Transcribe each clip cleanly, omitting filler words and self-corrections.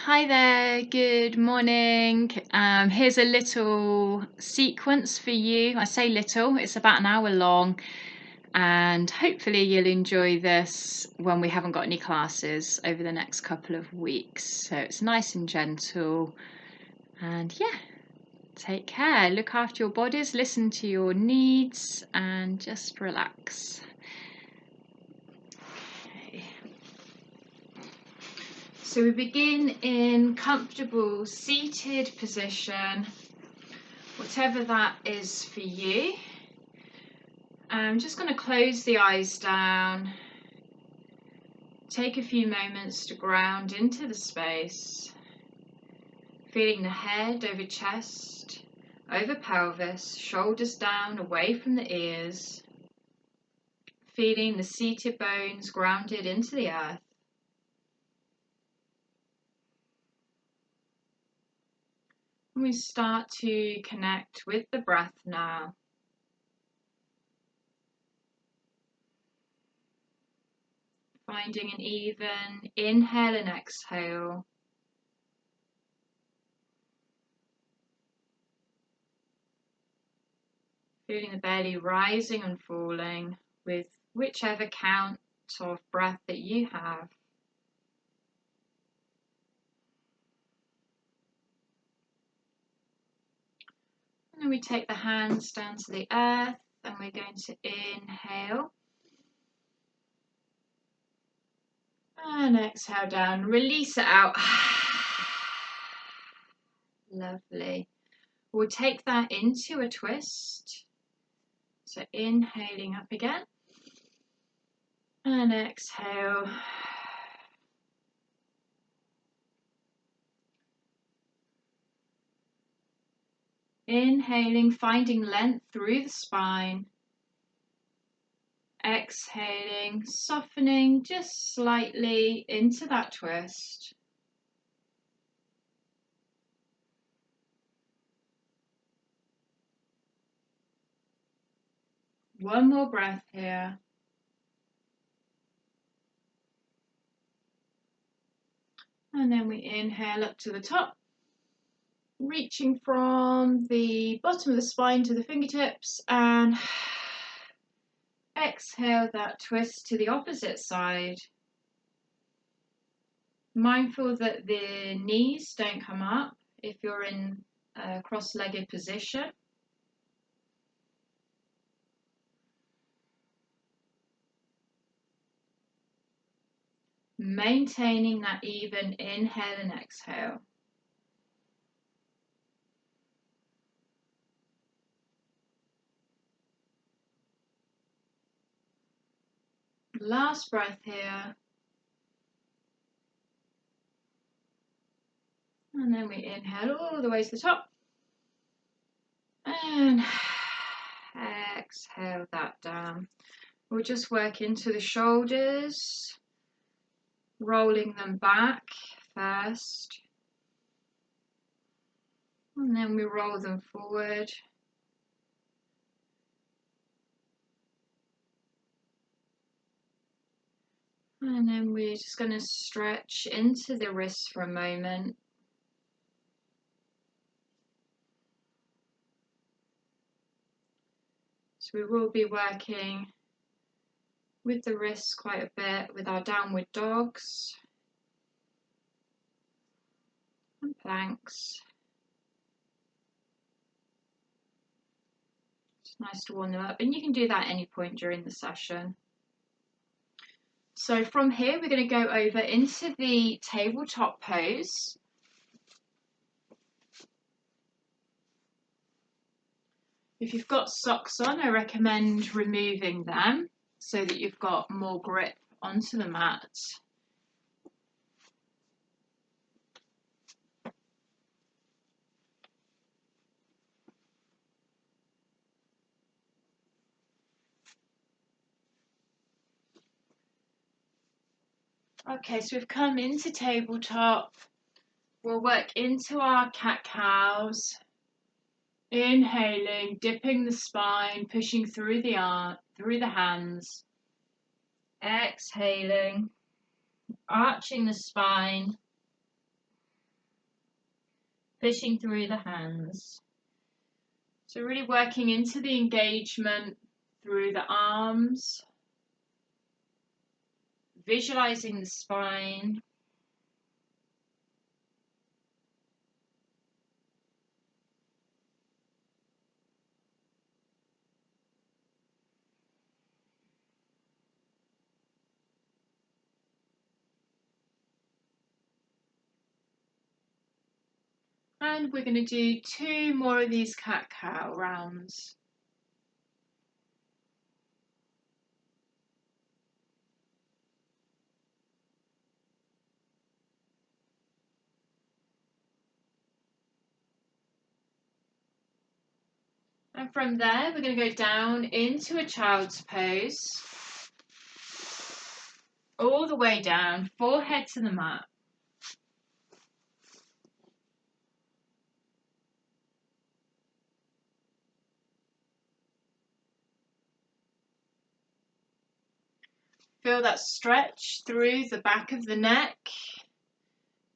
Hi there, good morning. Here's a little sequence for you. I say little, it's about an hour long, and hopefully you'll enjoy this when we haven't got any classes over the next couple of weeks. So it's nice and gentle, and yeah, take care, look after your bodies, listen to your needs, and just relax. So we begin in comfortable seated position, whatever that is for you. I'm just going to close the eyes down, take a few moments to ground into the space, feeling the head over chest, over pelvis, shoulders down away from the ears, feeling the seated bones grounded into the earth. And we start to connect with the breath now. Finding an even inhale and exhale. Feeling the belly rising and falling with whichever count of breath that you have. And then we take the hands down to the earth and we're going to inhale. And exhale down, release it out. Lovely. We'll take that into a twist. So inhaling up again. And exhale. Inhaling, finding length through the spine. Exhaling, softening just slightly into that twist. One more breath here. And then we inhale up to the top, reaching from the bottom of the spine to the fingertips, and exhale that twist to the opposite side. Mindful that the knees don't come up if you're in a cross-legged position. Maintaining that even inhale and exhale. Last breath here. And then we inhale all the way to the top. And exhale that down. We'll just work into the shoulders, rolling them back first. And then we roll them forward. And then we're just going to stretch into the wrists for a moment. So we will be working with the wrists quite a bit with our downward dogs and planks. It's nice to warm them up, and you can do that at any point during the session. So from here, we're going to go over into the tabletop pose. If you've got socks on, I recommend removing them so that you've got more grip onto the mat. Okay, so we've come into tabletop. We'll work into our cat-cows. Inhaling, dipping the spine, pushing through the arm, through the hands. Exhaling, arching the spine. pushing through the hands. So really working into the engagement through the arms, visualizing the spine. And we're going to do 2 more of these cat-cow rounds. And from there, we're going to go down into a child's pose. All the way down, forehead to the mat. Feel that stretch through the back of the neck,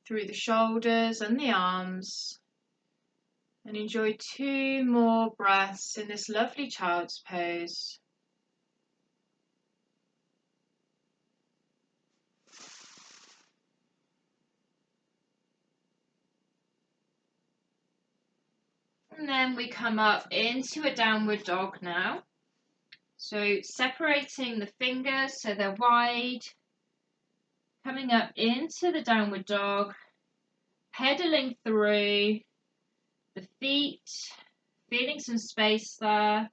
through the shoulders and the arms. And enjoy 2 more breaths in this lovely child's pose. And then we come up into a downward dog now. So separating the fingers so they're wide, coming up into the downward dog, pedaling through the feet, feeling some space there.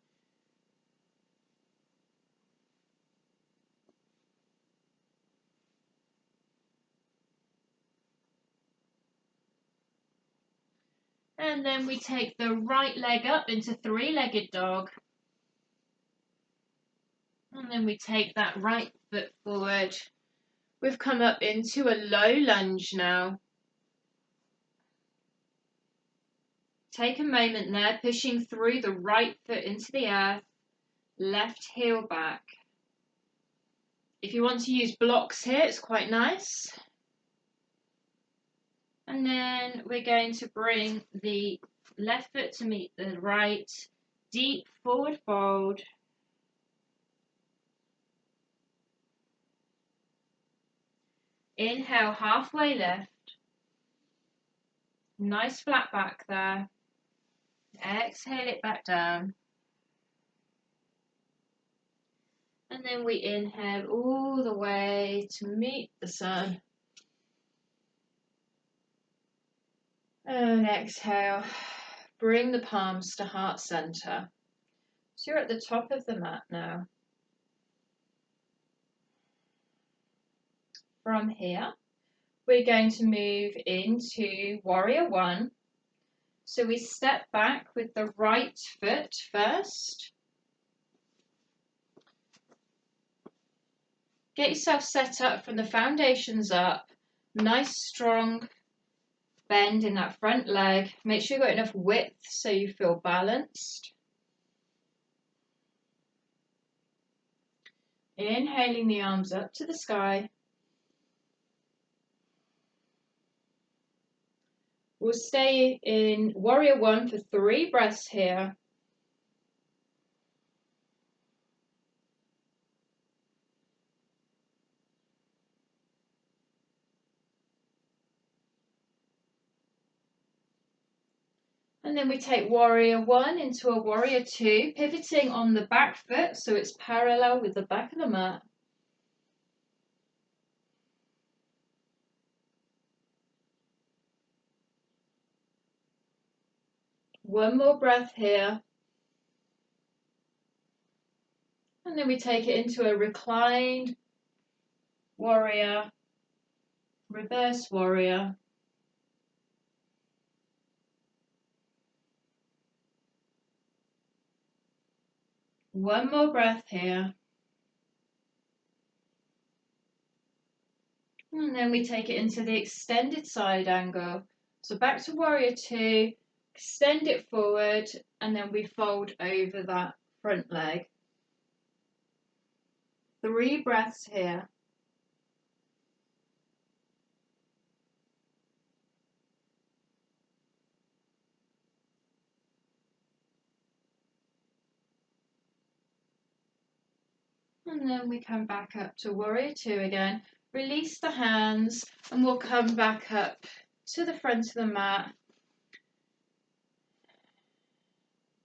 And then we take the right leg up into 3-legged dog. And then we take that right foot forward. We've come up into a low lunge now. Take a moment there, pushing through the right foot into the earth, left heel back. If you want to use blocks here, it's quite nice. And then we're going to bring the left foot to meet the right, deep forward fold. Inhale, halfway lift. Nice flat back there. Exhale it back down. And then we inhale all the way to meet the sun. And exhale, bring the palms to heart center. So you're at the top of the mat now. From here, we're going to move into Warrior One. So we step back with the right foot first. Get yourself set up from the foundations up. Nice strong bend in that front leg. Make sure you've got enough width so you feel balanced. Inhaling the arms up to the sky. We'll stay in Warrior One for 3 breaths here. And then we take Warrior One into a Warrior Two, pivoting on the back foot so it's parallel with the back of the mat. One more breath here. And then we take it into a reclined warrior, reverse warrior. One more breath here. And then we take it into the extended side angle. So back to Warrior Two, extend it forward, and then we fold over that front leg. 3 breaths here. And then we come back up to warrior two again. Release the hands and we'll come back up to the front of the mat.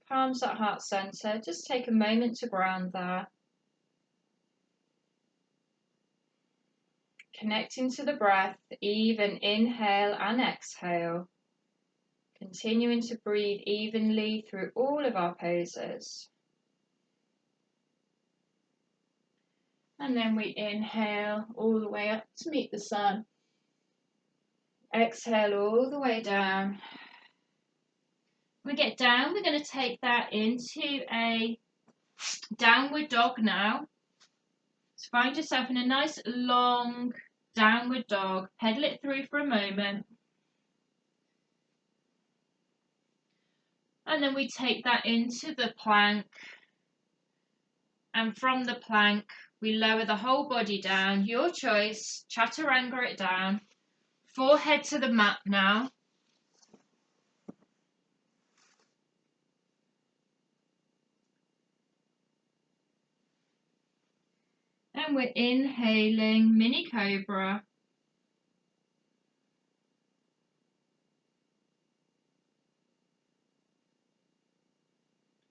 Palms at heart center. Just take a moment to ground there. Connecting to the breath, even inhale and exhale. Continuing to breathe evenly through all of our poses. And then we inhale all the way up to meet the sun. Exhale all the way down. When we get down, we're going to take that into a downward dog now. So find yourself in a nice long downward dog. Pedal it through for a moment. And then we take that into the plank. And from the plank, we lower the whole body down. Your choice. Chaturanga it down. Forehead to the mat now. And we're inhaling mini cobra.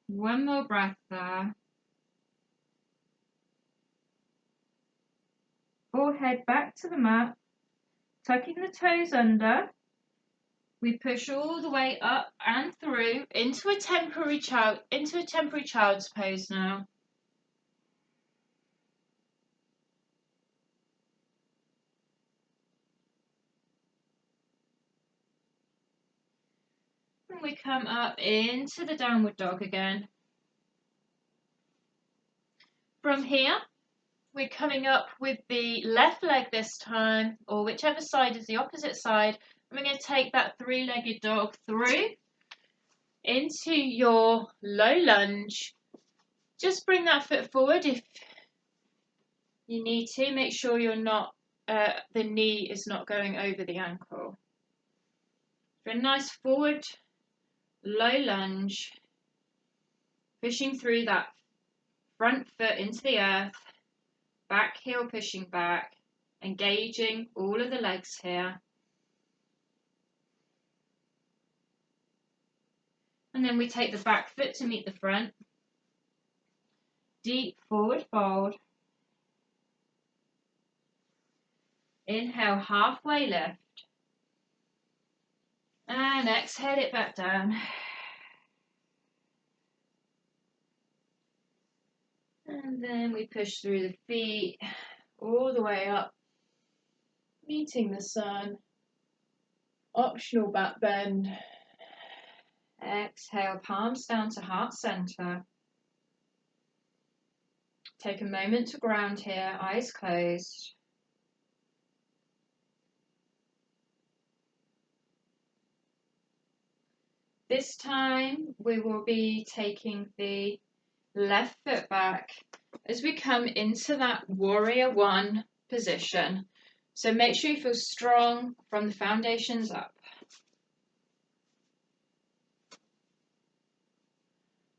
One more breath there. Forehead back to the mat. Tucking the toes under. We push all the way up and through into a temporary child's pose now. And we come up into the downward dog again. From here, we're coming up with the left leg this time, or whichever side is the opposite side. And we're going to take that three-legged dog through into your low lunge. Just bring that foot forward if you need to. Make sure you're not, the knee is not going over the ankle. For a nice forward low lunge, pushing through that front foot into the earth, back heel pushing back, engaging all of the legs here. And then we take the back foot to meet the front. Deep forward fold. Inhale, halfway lift. And exhale it back down. And then we push through the feet all the way up, meeting the sun. Optional back bend. Exhale, palms down to heart center. Take a moment to ground here, eyes closed. This time we will be taking the left foot back as we come into that warrior one position. So make sure you feel strong from the foundations up.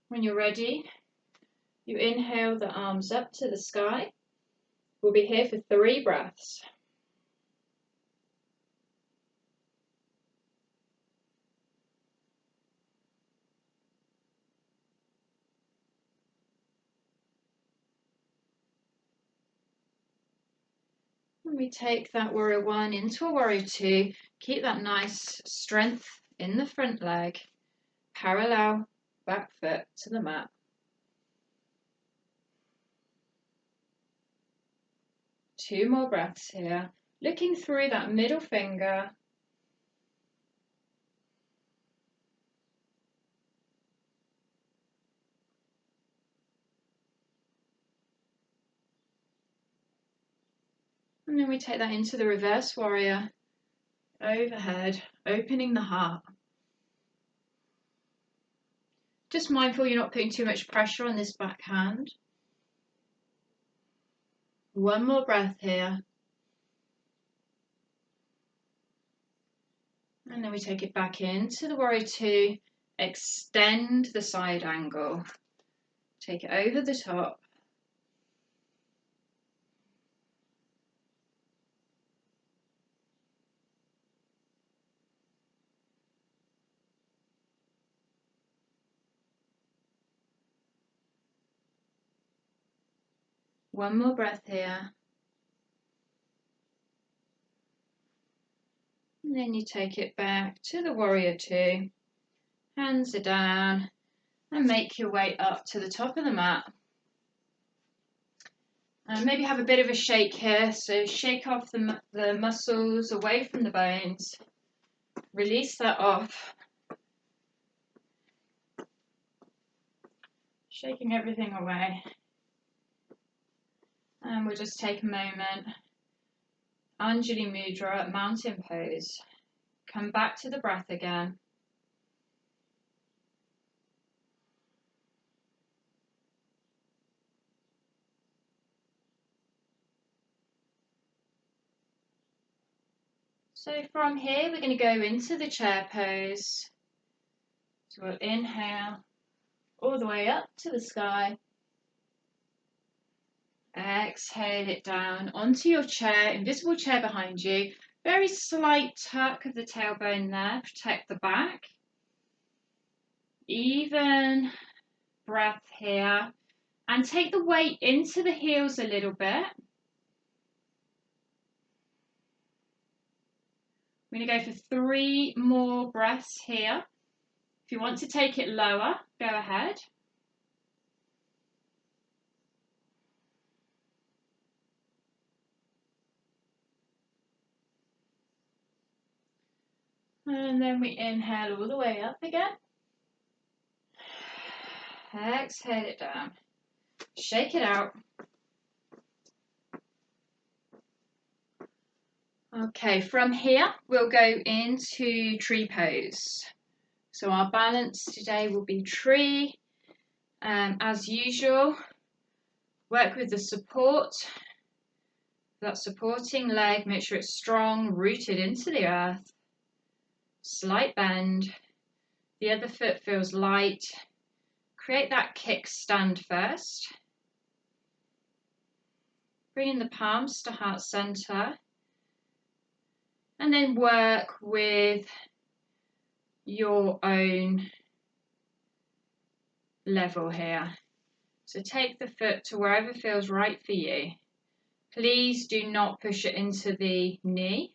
When you're ready, you inhale the arms up to the sky. We'll be here for 3 breaths. When we take that warrior one into a warrior two, keep that nice strength in the front leg, parallel back foot to the mat. Two more breaths here, looking through that middle finger. And then we take that into the reverse warrior, overhead, opening the heart. Just mindful you're not putting too much pressure on this back hand. One more breath here. And then we take it back into the warrior two, extend the side angle. Take it over the top. One more breath here. And then you take it back to the warrior two. Hands are down and make your way up to the top of the mat. And maybe have a bit of a shake here. So shake off the muscles away from the bones. Release that off. Shaking everything away. And we'll just take a moment. Anjali Mudra, mountain pose. Come back to the breath again. So from here, we're going to go into the chair pose. So we'll inhale all the way up to the sky. Exhale it down onto your chair, invisible chair behind you. Very slight tuck of the tailbone there, protect the back. Even breath here. And take the weight into the heels a little bit. I'm going to go for 3 more breaths here. If you want to take it lower, go ahead. And then we inhale all the way up again. Exhale it down. Shake it out. Okay, from here we'll go into tree pose. So our balance today will be tree. As usual, work with the support. That supporting leg, make sure it's strong, rooted into the earth. Slight bend. The other foot feels light. Create that kickstand first. Bringing the palms to heart center. And then work with your own level here. So take the foot to wherever feels right for you. Please do not push it into the knee.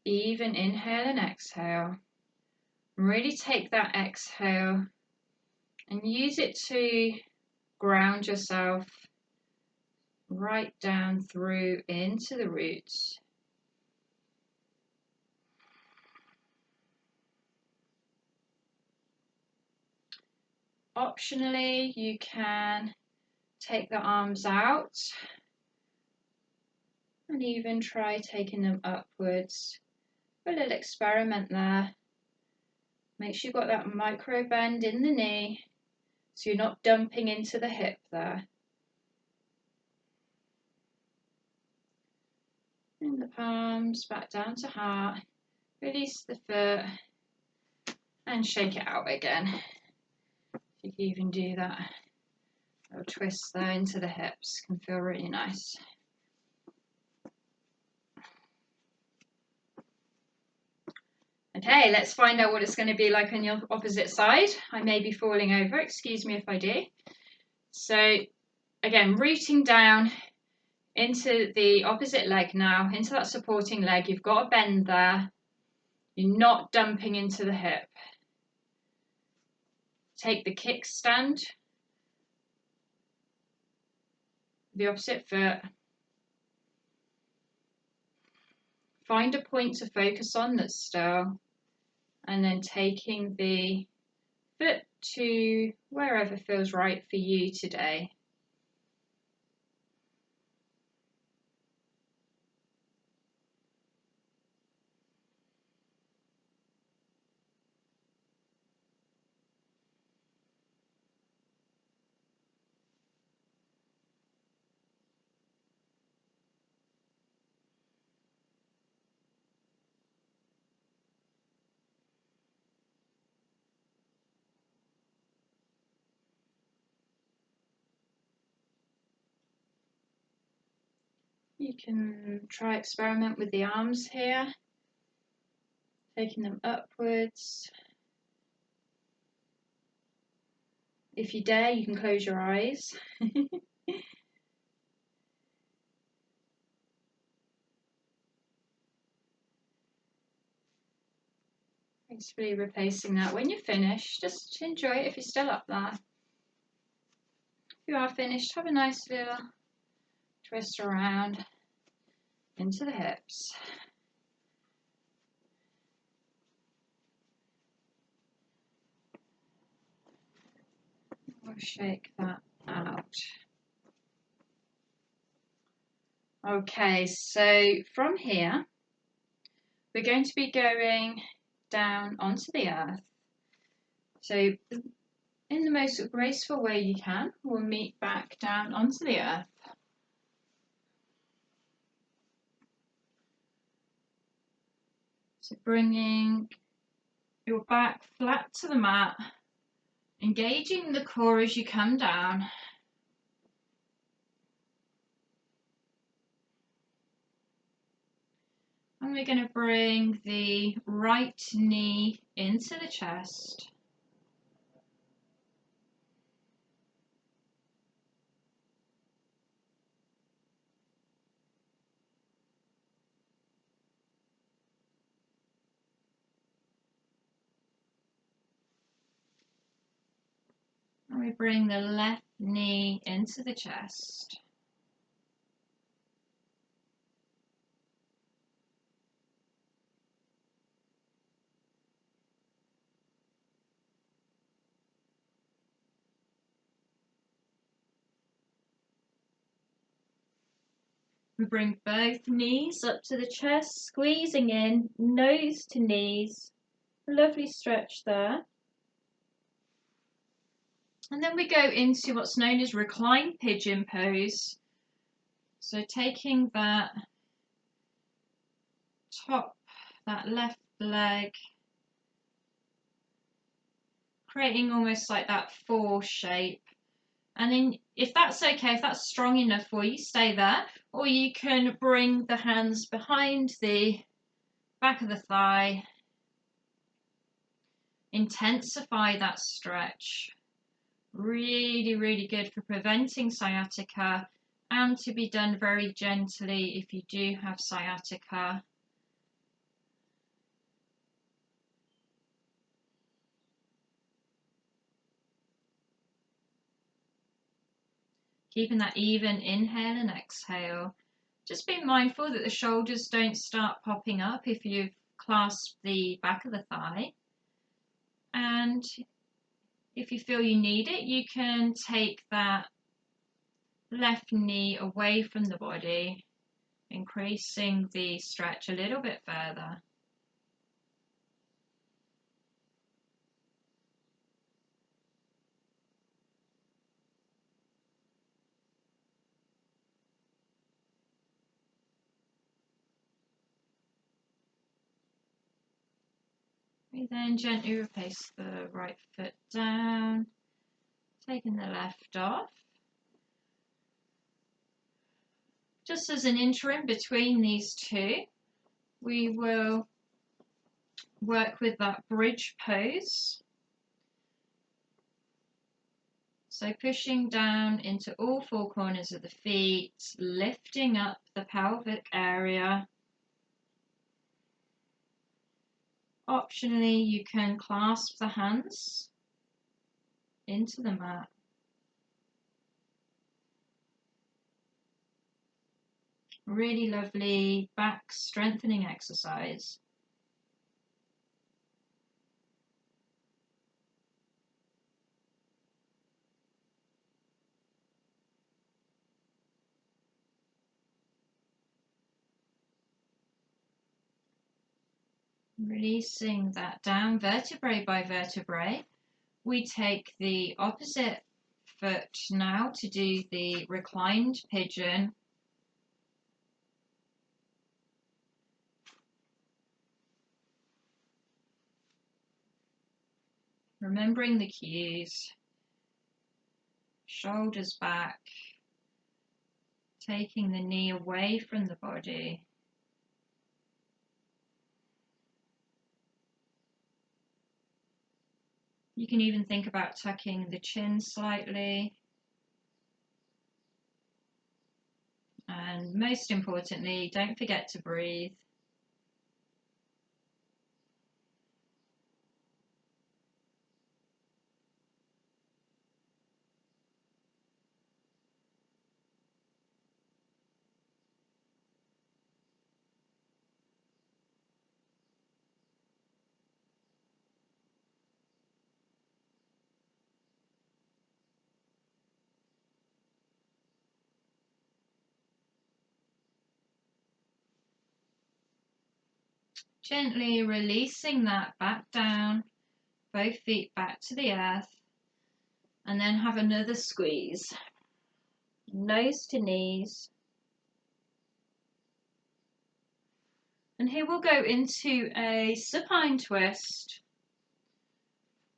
Even inhale and exhale. Really take that exhale and use it to ground yourself right down through into the roots. Optionally, you can take the arms out and even try taking them upwards. A little experiment there. Make sure you've got that micro bend in the knee so you're not dumping into the hip there. In the palms, back down to heart. Release the foot and shake it out again. You can even do that little twist there into the hips. Can feel really nice. Okay, let's find out what it's going to be like on your opposite side. I may be falling over, excuse me if I do. So again, rooting down into the opposite leg now, into that supporting leg. You've got a bend there. You're not dumping into the hip. Take the kickstand, the opposite foot. Find a point to focus on that's still, and then taking the foot to wherever feels right for you today. You can try experiment with the arms here, taking them upwards, If you dare, you can close your eyes. Gracefully replacing that. When you're finished, just enjoy it if you're still up there. If you are finished, have a nice little twist around into the hips. We'll shake that out. Okay, so from here, we're going to be going down onto the earth. So in the most graceful way you can, we'll meet back down onto the earth. So bringing your back flat to the mat, engaging the core as you come down. And we're going to bring the right knee into the chest. And we bring the left knee into the chest. We bring both knees up to the chest, squeezing in, nose to knees. Lovely stretch there. And then we go into what's known as reclined pigeon pose. So taking that top, that left leg, creating almost like that 4 shape. And then if that's okay, if that's strong enough for you, stay there. Or you can bring the hands behind the back of the thigh. Intensify that stretch. Really, really good for preventing sciatica, and to be done very gently if you do have sciatica. Keeping that even inhale and exhale. Just be mindful that the shoulders don't start popping up if you've clasped the back of the thigh. And if you feel you need it, you can take that left knee away from the body, increasing the stretch a little bit further. We then gently replace the right foot down, taking the left off. Just as an interim between these two, we will work with that bridge pose. So pushing down into all 4 corners of the feet, lifting up the pelvic area. Optionally, you can clasp the hands into the mat. Really lovely back strengthening exercise. Releasing that down vertebrae by vertebrae. We take the opposite foot now to do the reclined pigeon. Remembering the cues. Shoulders back. Taking the knee away from the body. You can even think about tucking the chin slightly. And most importantly, don't forget to breathe. Gently releasing that back down, both feet back to the earth, and then have another squeeze. Nose to knees. And here we'll go into a supine twist.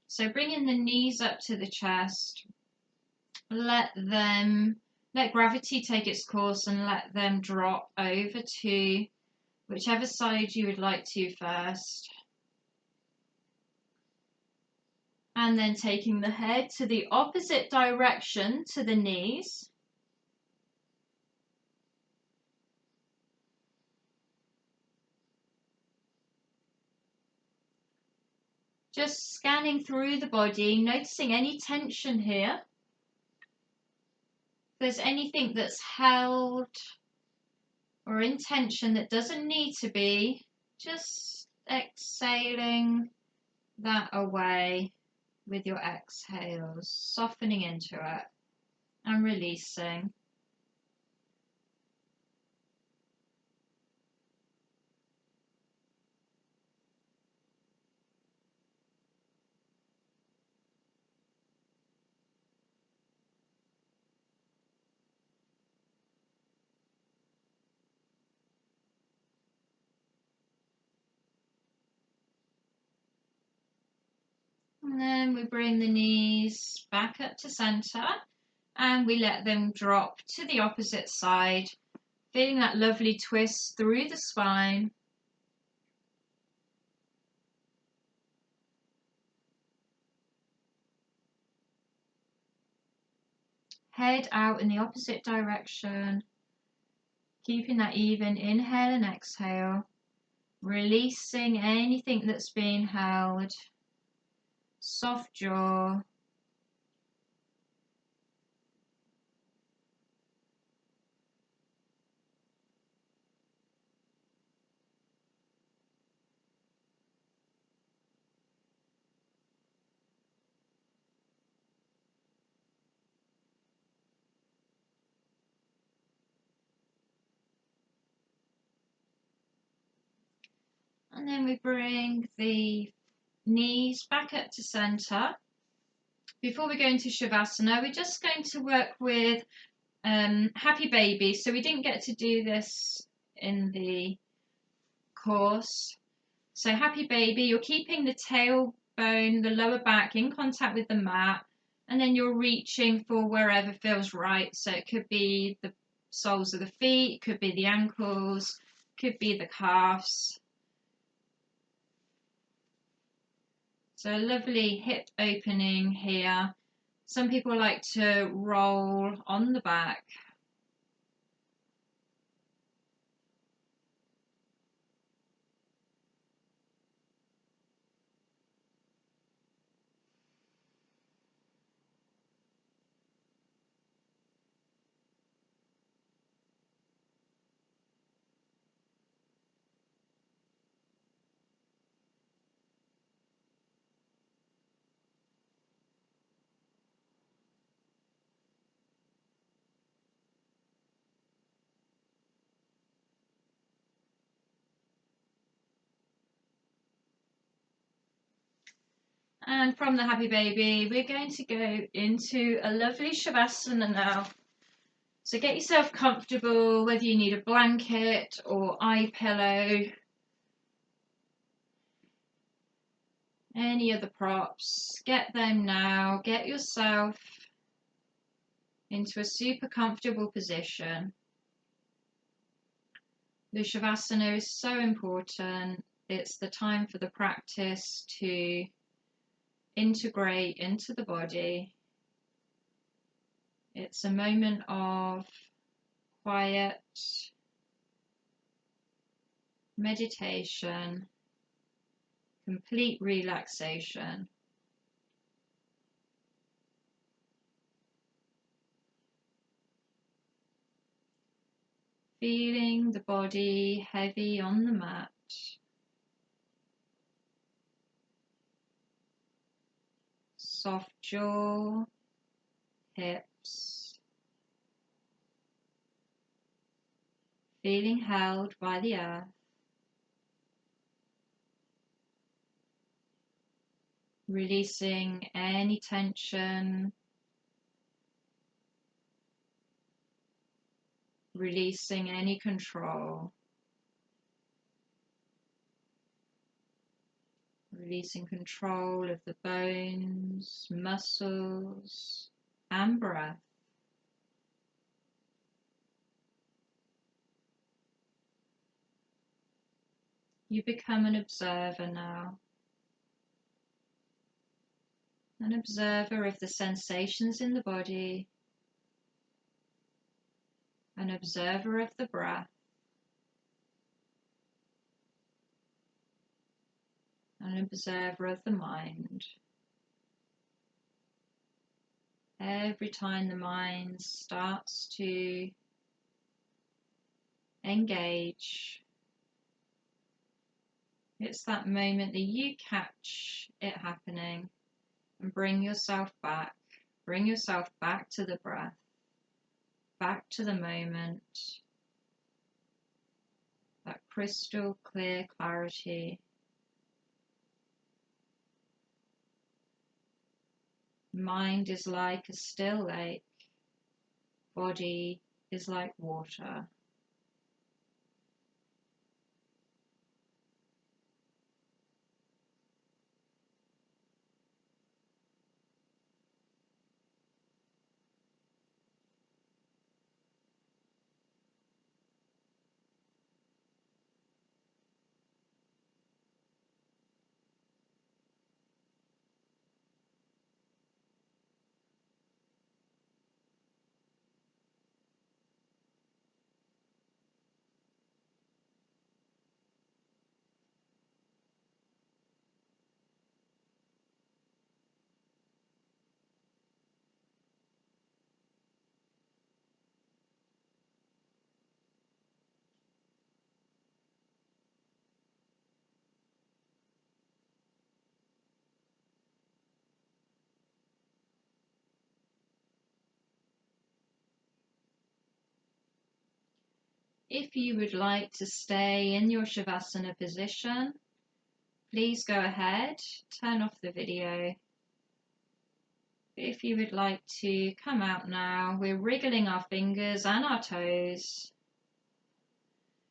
So bringing the knees up to the chest, let gravity take its course and let them drop over to whichever side you would like to first. And then taking the head to the opposite direction to the knees. Just scanning through the body, noticing any tension here. If there's anything that's held or in tension that doesn't need to be, just exhaling that away with your exhales, softening into it and releasing. And then we bring the knees back up to center and we let them drop to the opposite side, feeling that lovely twist through the spine. Head out in the opposite direction, keeping that even inhale and exhale, releasing anything that's been held, soft jaw. And then we bring the knees back up to center. Before we go into Shavasana, we're just going to work with Happy Baby. So we didn't get to do this in the course. So Happy Baby, you're keeping the tailbone, the lower back in contact with the mat, and then you're reaching for wherever feels right. So it could be the soles of the feet, could be the ankles, could be the calves. So a lovely hip opening here. Some people like to roll on the back. And from the Happy Baby, we're going to go into a lovely Shavasana now. So get yourself comfortable, whether you need a blanket or eye pillow, any other props, get them now. Get yourself into a super comfortable position. The Shavasana is so important. It's the time for the practice to integrate into the body. It's a moment of quiet meditation, complete relaxation. Feeling the body heavy on the mat. Soft jaw, hips. Feeling held by the earth. Releasing any tension. Releasing any control. Releasing control of the bones, muscles, and breath. You become an observer now. An observer of the sensations in the body. An observer of the breath. An observer of the mind. Every time the mind starts to engage, it's that moment that you catch it happening and bring yourself back. Bring yourself back to the breath, back to the moment, that crystal clear clarity. Mind is like a still lake, body is like water. If you would like to stay in your Shavasana position, please go ahead, turn off the video. If you would like to come out now, we're wriggling our fingers and our toes.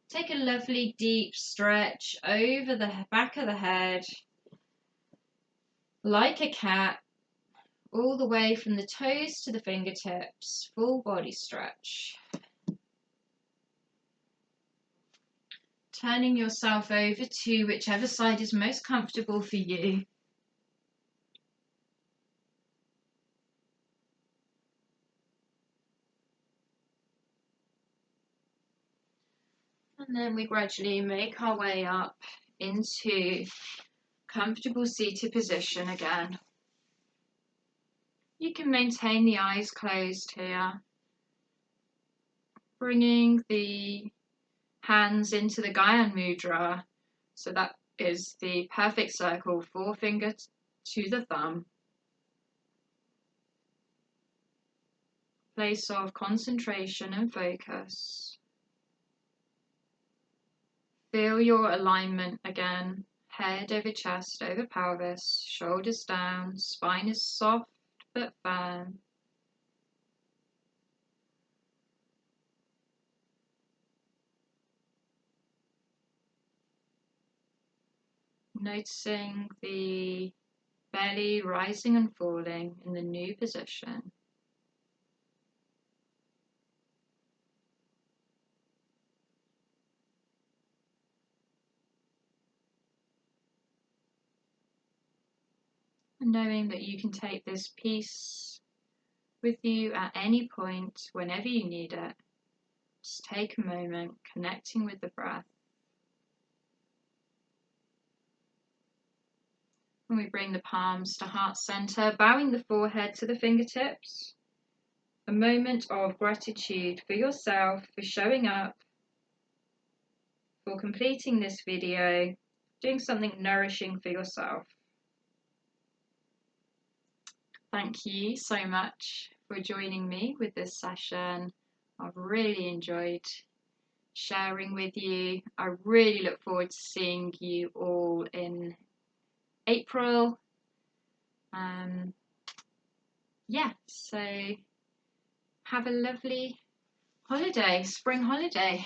Take a lovely deep stretch over the back of the head, like a cat, all the way from the toes to the fingertips, full body stretch. Turning yourself over to whichever side is most comfortable for you. And then we gradually make our way up into comfortable seated position again. You can maintain the eyes closed here, bringing the hands into the Gyan Mudra. So that is the perfect circle, forefinger to the thumb. Place of concentration and focus. Feel your alignment again. Head over chest, over pelvis, shoulders down, spine is soft but firm. Noticing the belly rising and falling in the new position. And knowing that you can take this peace with you at any point, whenever you need it. Just take a moment, connecting with the breath. And we bring the palms to heart center, bowing the forehead to the fingertips. A moment of gratitude for yourself, for showing up, for completing this video, doing something nourishing for yourself. Thank you so much for joining me with this session. I've really enjoyed sharing with you. I really look forward to seeing you all in April. Yeah, so have a lovely holiday, spring holiday.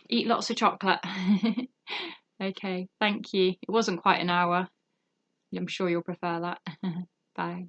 Eat lots of chocolate. Okay, thank you. It wasn't quite an hour. I'm sure you'll prefer that. Bye.